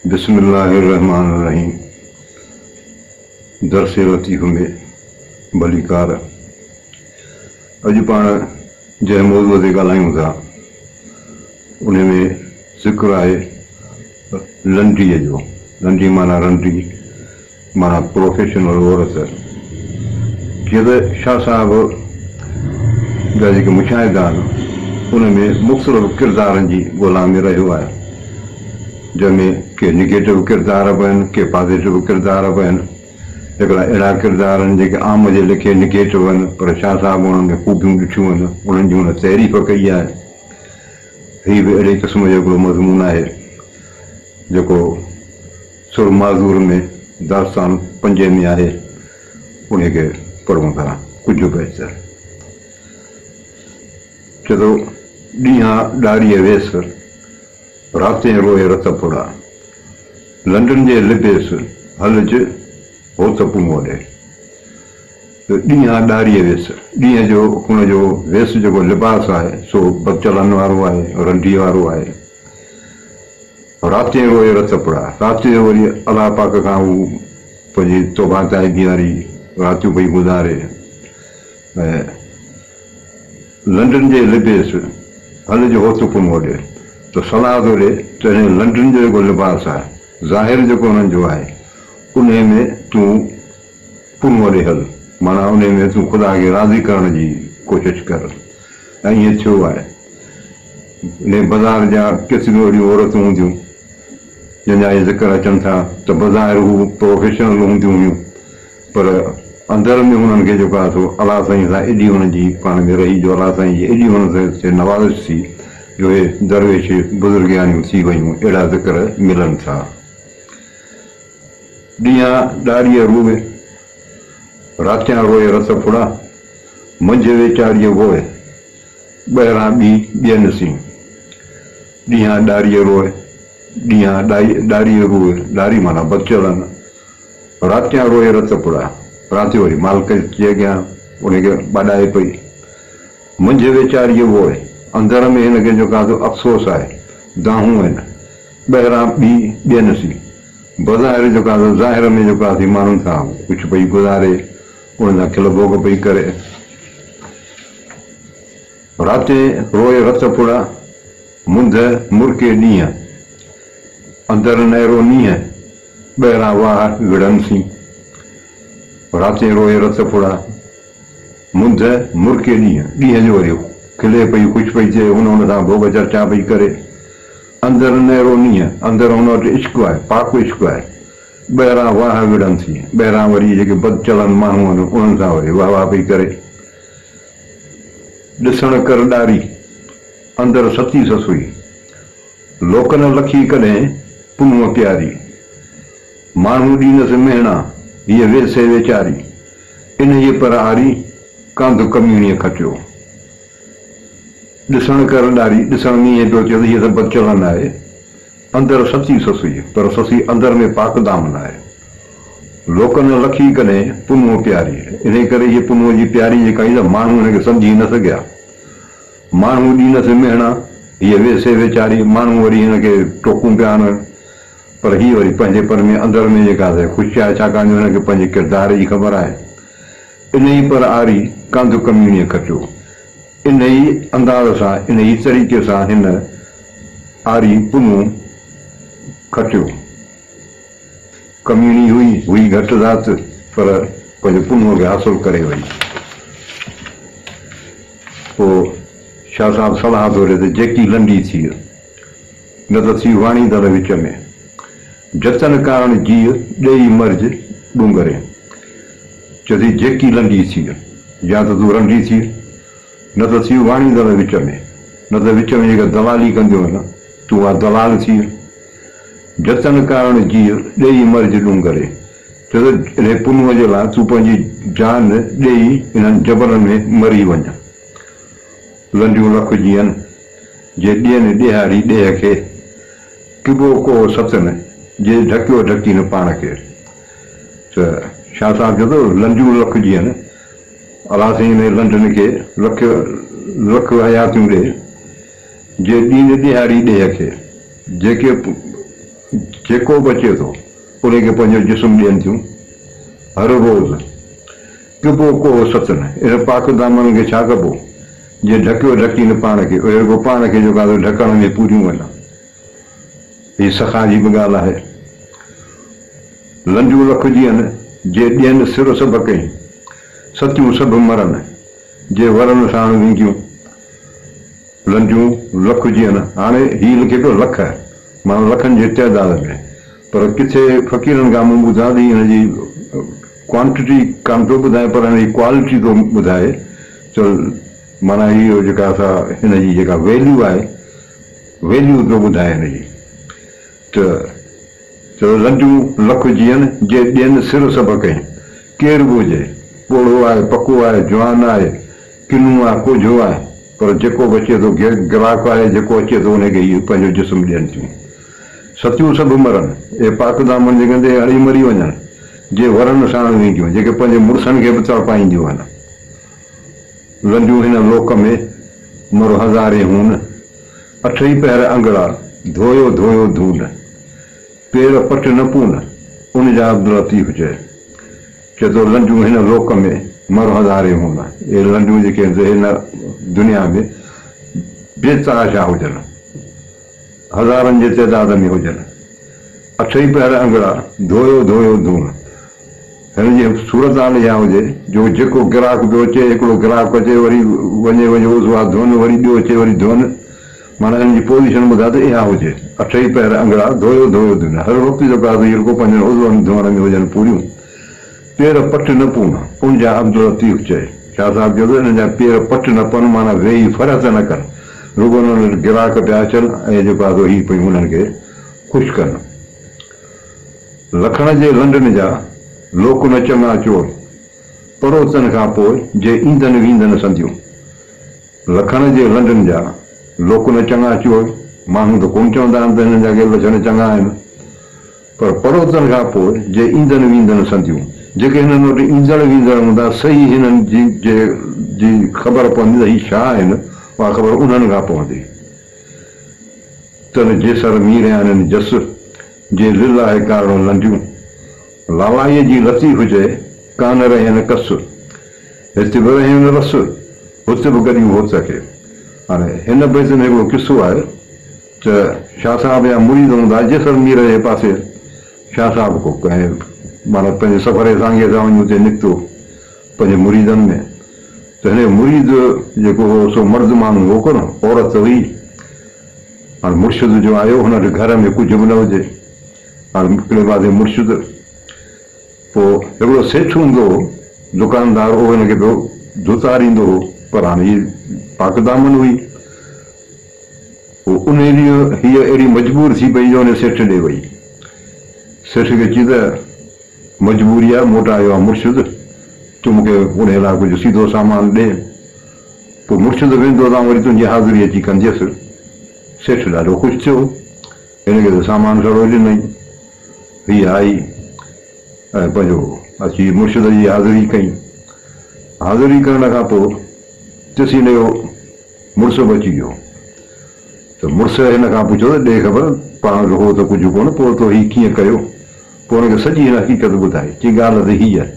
बिस्मिल्लाहिर्रहमानिर्रहीम। दरसे लतीफ़ में भलीकार। अॼु पाण जंहिं मौज़ूअ ते ॻाल्हायूं था उन में ज़िक्र आहे लंडीअ जो। लंडी माना रंडी माना प्रोफेशनल औरत। जीअं त शाह साहब जा जेके मुशाहिदा आहिनि उन में मुख़्तलिफ़ किरदारनि जी ॻोल्हा में रहियो आहे, जंहिंमें के निगेटिव किरदार बि आहिनि, के पॉज़िटिव किरदार बि आहिनि। हिकिड़ा अहिड़ा किरदार आहिनि जेके आम जे लेखे निगेटिव आहिनि, पर शाह साहब उन्हनि में ख़ूबियूं ॾिठियूं आहिनि, उन्हनि जी हुन तहरीफ़ कई आहे। हीअ बि अहिड़े क़िस्म जो हिकिड़ो मज़मून आहे जेको सुर माज़ूर में दास्तान 5 में आहे, उनखे पढ़ूं था कुझु बहितर। चए थो ॾींहं ॾारीअ वेस, राति रोए रत पुड़ा, लंडन जे लिबेस हलज हो त पुमोड़े। ॾींहं ॾारीअ वेस, ॾींहं जो हुनजो वेस जेको लिबास आहे सो बदचलन वारो आहे, रंडीअ वारो आहे। राति रोए रत पुड़ा, राति जो वरी अलाह पाक खां हू पंहिंजी तौबा ताइबी वारी रातियूं पई गुज़ारे। ऐं लंडन जे लिबेस हलज हो त पुमोड़े, त सलाह थो ॾे त हिन लंडन जो जेको लिबास आहे, ज़ाहिर जेको हुननि जो आहे, उन में तूं पुन वॾे हल, माना उन में तूं ख़ुदा खे राज़ी करण जी कोशिशि कर। ऐं ईअं थियो आहे। इन बाज़ार जा केतिरियूं अहिड़ियूं औरतूं हूंदियूं जंहिंजा इहे ज़िक्र अचनि था त बज़ाहिर हू प्रोफेशनल हूंदियूं हुयूं, पर अंदर में हुननि खे जेको आहे सो अलाह साईं सां एॾी हुननि जी पाण में रही जो, अलाह साईं जी एॾी हुननि ते नवाज़िश थी जो हे दरवेश बुज़ुर्गियानियूं थी वयूं। अहिड़ा ज़िक्र मिलनि था। ॾींहं ॾारीअ रूए, रातियां रोए रत फुड़ा, मंझि वेचारीअ वोए, ॿाहिरां ॿियनि सी। ॾींहं ॾारीअ रोए, ॾींहं ॾारीअ रूए, ॾारी माना बदचलन। रातियां रोए रत पुड़ा, राति वरी मालिक जे अॻियां उनखे ॿाॾाए पई। मंझि वेचारीअ वोए, अंदर में हिनखे जेको आहे अफ़सोस आहे, दाहूं आहिनि। ॿाहिरां ॿियनि सी, बज़ाहिर जेको आहे ज़ाहिर में जेको आहे माण्हुनि सां कुझु पई गुज़ारे, उन्हनि सां खिल भोग पई करे। राति रोए रत पुड़ा, मुंद मुर्के ॾींहं, अंदरि नहरो नींहं, ॿाहिरां वाह विढ़नि सी। राति रोए रत पुड़ा, मुंद मुर्के ॾींहं, ॾींहं जो वरी खिले पई, ख़ुशि पई थिए, हुन सां भोग चर्चा पई करे। अंदरि नहरो नींहं, अंदरि हुन वटि इश्क़ु आहे, पाक इश्क़ु आहे। ॿाहिरां वाह विढ़नि थी, ॿाहिरां वरी जेके बदचलन माण्हू आहिनि उन्हनि सां वरी वाह वाह पई करे। ॾिसण कर ॾारी, अंदरि सती ससुई, लोकन लखी कॾहिं पुनूअ प्यारी। माण्हू ॾींदसि मेहणा, हीअ वेसे वेचारी, इन जे पर आरी कांध कमीणीअ खटियो। ॾिसण कर ॾारी, ॾिसण में ईअं पियो चए हीअ त बदचलन आहे, अंदरि सती ससुई, पर ससी अंदरि में पाक दामन आहे। लोकन लखी कॾहिं पुनूअ प्यारी, इन करे हीअ पुनूअ जी प्यारी जेका ई माण्हू हिनखे सम्झी न सघिया। माण्हू ॾींदसि मेहणा, हीअ वेसे वेचारी, माण्हू वरी हिनखे टोकूं पिया आहिनि, पर हीअ वरी पंहिंजे पर में अंदरि में जेका ख़ुशि आहे, छाकाणि जो हिनखे पंहिंजे किरदार जी ख़बर आहे। इन ई पर आरी कांध कमीणीअ खटियो, इन ई अंदाज़ सां, इन ई तरीक़े सां हिन आरी पुनू खटियो। कमीणी हुई घटि ज़ात, पर पंहिंजे पुनूअ खे हासिल करे वई। पोइ शाह साहब सलाह थो ॾे त जेकी लंडी थी, न त थी वाणी दर विच में, जतन कारण जीअ ॾेई मर्ज डूंगरे। चए जेकी लंडी थी, या त तूं रंडी थी, न त थी वाणी दर विच में, न त विच में जेका दलाली कंदियूं आहिनि तूं आहे दलाल थी। जतन कारण जीअ ॾेई मर्ज डूंगरे, छो त इन पुनूअ जे लाइ तूं पंहिंजी जान ॾेई इन्हनि जबलनि में मरी वञ। लंडियूं लख जी आहिनि, जे ॾियनि ॾिहारी ॾेह खे, किबो को सतन जे ढकियो ढकी न पाण खे। त शाह साहब चए थो लंडियूं लख जी आहिनि, अलाह साईं ने लंडन खे लख लख हयातियूं ॾे, जे ॾींहुं ॾिहारी ॾेह खे, जेके जेको बि अचे थो उनखे पंहिंजो जिस्म ॾियनि थियूं हर रोज़ कबो को सत न इन पाक दामन खे छा कबो जे ढकियो ढकी न पाण खे रुॻो पाण खे जेको आहे ढकण में पूरियूं वञनि हीअ सखा जी बि ॻाल्हि आहे लंडियूं रखिजी आहिनि जे ॾियनि सिर सभु कई सतियूं सभु मरनि जे वरनि साण विंगियूं लंडियूं लखिजी आहिनि हाणे हीअ लिखे पियो लख माण्हू लखनि जे तइदाद में पर किथे फ़क़ीरनि खां मूं ॿुधा थी हिनजी क्वांटिटी कान थो ॿुधाए पर हिनजी क्वालिटी थो ॿुधाए चो माना इहो जेका असां हिनजी जेका वैल्यू आहे वैल्यू थो ॿुधाए हिनजी त चलो लंडियूं लखिजी आहिनि जे ॾियनि सिर सभु कई केरु बि हुजे पोड़ो आहे पको आहे जवान आहे किनो आहे कोझो आहे पर जेको बि अचे थो ग्राहक आहे जेको अचे थो उनखे इहो पंहिंजो जिस्म ॾियनि थियूं सतियूं सभु मरनि ए पाक दामन जे कंदे हली मरी वञनि जे वरनि साण विंगियूं जेके पंहिंजे मुड़ुसनि खे बि तड़पाईंदियूं आहिनि लंडियूं हिन लोक में मरो हज़ारे हून अठ ई पहर अंगड़ा धोयो धोयो धून पेर पट न पून उन जा अब्दुल लतीफ़ चए चए थो लंडियूं हिन लोक में मरो हज़ारे हून इहे लंडियूं जेके हिन दुनिया में बेतहाशा हुजनि हज़ारनि जे तइदाद में हुजनि अठ ई पहर अंगड़ा धोयो धोयो धून हिन जी सूरत हाल इहा हुजे जो जेको ग्राहक पियो अचे हिकिड़ो ग्राहक अचे वरी वञे उहो आहे धोन वरी ॿियो अचे वरी धोन माना हिन जी पोज़ीशन ॿुधा त इहा हुजे अठ ई पहर अंगड़ा धोयो धोयो धून हर वक़्तु जेको आहे इहो पंहिंजो उज़वनि धोअण में हुजनि पूरियूं पेर पट न पून उन जा अब्दुल लतीफ़ चए शाह साहिब चयो हिन जा पेर पट न पवनि माना वेही फ़र्क़ न कनि रुॻो उन्हनि ग्राहक पिया अचनि ऐं जेको आहे हीअ पई उन्हनि खे ख़ुशि कनि लखण जे लंडन जा लोक न चङा चोर पड़ोसनि खां पोइ जे ईंदनि वींदनि संदियूं लखण जे लंडन जा लोक न चङा चोर माण्हू त कोन चवंदा आहिनि त हिननि जा के लक्षण चङा आहिनि पर पड़ोसनि खां पोइ जे ईंदनि वींदनि संदियूं जेके हिननि वटि ईंदड़ वींदड़ हूंदा सही हिननि जी ख़बर पवंदी त हीअ छा आहिनि उहा ख़बर उन्हनि खां पवंदी तन जेसर मीर आहिनि जस जे लिल आहे कारणो लंडियूं लालाईअ जी लतीफ़ हुजे कान रहनि कस हिते बि रहनि रस हुते बि गॾियूं हो सके हाणे हिन बैत में हिकिड़ो किसो आहे त शाह साहिब जा मुरीद हूंदा जेसर मीर जे पासे शाह साहिब को कंहिं माना पंहिंजे सफ़र सांगे सां वञी हुते निकितो पंहिंजे मुरीदनि में त हिन मुरीद जेको हो सो मर्द माण्हू हो कोन औरत हुई हाणे मुर्शिद जो आयो हुनजे घर में कुझु बि न हुजे हाणे हिकिड़े पासे मुर्शिद पोइ हिकिड़ो सेठ हूंदो हो दुकानदार उहो हिनखे पियो धुतारींदो हो पर हाणे हीअ पाकदामन हुई पोइ उन ॾींहुं हीअ अहिड़ी मजबूर थी पई जो हुन सेठ ॾे वई सेठ खे चई त मजबूरी आहे मोटायो आहे मुर्शिद तूं मूंखे उन लाइ कुझु सीधो सामान ॾे पोइ मुर्शिद वेंदो त वरी तुंहिंजी हाज़िरी अची कंदसि सेठ ॾाढो ख़ुशि थियो हिनखे त सामान सड़ो ॾिनई हीअ आई ऐं पंहिंजो अची मुर्शिद जी हाज़िरी कई हाज़िरी करण खां पोइ ॾिसी हिन जो मुड़ुसु बि अची वियो त मुड़ुसु हिन खां पुछियो त ॾे ख़बर पाण हो त कुझु कोन पोइ तो हीअ कीअं कयो पोइ हुनखे सॼी हिन हक़ीक़त ॿुधाई चई ॻाल्हि त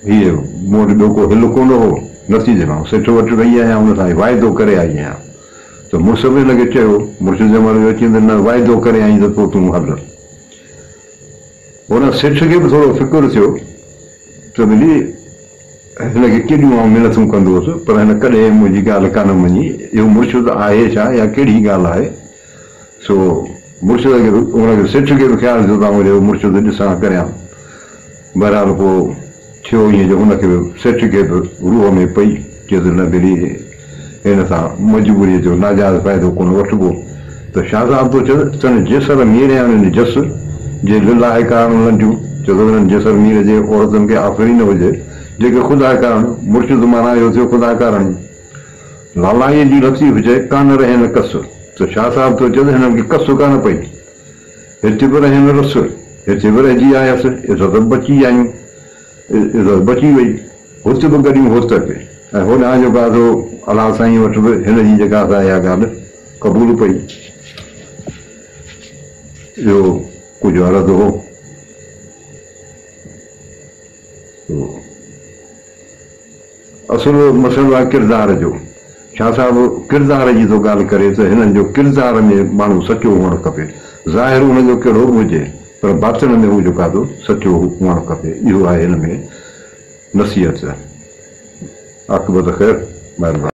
हीअ मूं वटि ॿियो को हिल कोन हो नथी ॾिनो सेठ वटि वई आहियां हुन सां वाइदो करे आई आहियां त मुड़ुसु बि हिनखे चयो मुड़ुसु जे महिल अची न वाइदो करे आई त पोइ तूं हल हुन सेठ खे बि थोरो फ़िकुरु थियो त भली हिनखे केॾियूं आउं महिनतूं कंदो हुउसि पर हिन कॾहिं मुंहिंजी ॻाल्हि कान मञी इहो मुर्शिद आहे छा या कहिड़ी ॻाल्हि आहे सो मुर्शिद खे हुनखे सेठ खे बि ख़्यालु थियो त वरी मुर्शिद ॾिसां करियां बहरहाल पोइ थियो ईअं जो हुनखे बि सेठ खे बि रूह में पई चए त न भली हिन सां मजबूरीअ जो नाजाइज़ फ़ाइदो कोन वठिबो त शाह साहिब थो चए चवनि जेसर मीर आहिनि जस जे लिल आहे कारण लंडियूं चए थो हिननि जेसर मीर जे औरतुनि खे आख़िरी न हुजे जेके ख़ुदा कारण मुर्शिद माना इहो थियो ख़ुदा कारण लालाईअ जी लतीफ़ चए कान रहनि कस त शाह साहिब थो चए हिननि खे कस कान पई हिते बि रहनि रस हिते बि रहिजी आयसि इज़त बची आयूं इज़त बची वई हुते बि गॾियूं हो सके ऐं होॾां जेको आहे सो अलाह साईं वटि बि हिन जी जेका आहे इहा ॻाल्हि क़बूल पई इहो कुझु अर्ज़ु हो। असुल मसइलो आहे किरदार जो। शाह साहिबु किरदार जी थो ॻाल्हि करे त हिननि जो किरदार में माण्हू सचो हुअणु खपे। ज़ाहिर हुनजो कहिड़ो बि हुजे पर बातिन में हू जेका थो सचो हुअणु खपे। इहो आहे हिन में नसीहत। आक़िबत ख़ैर, महिरबानी।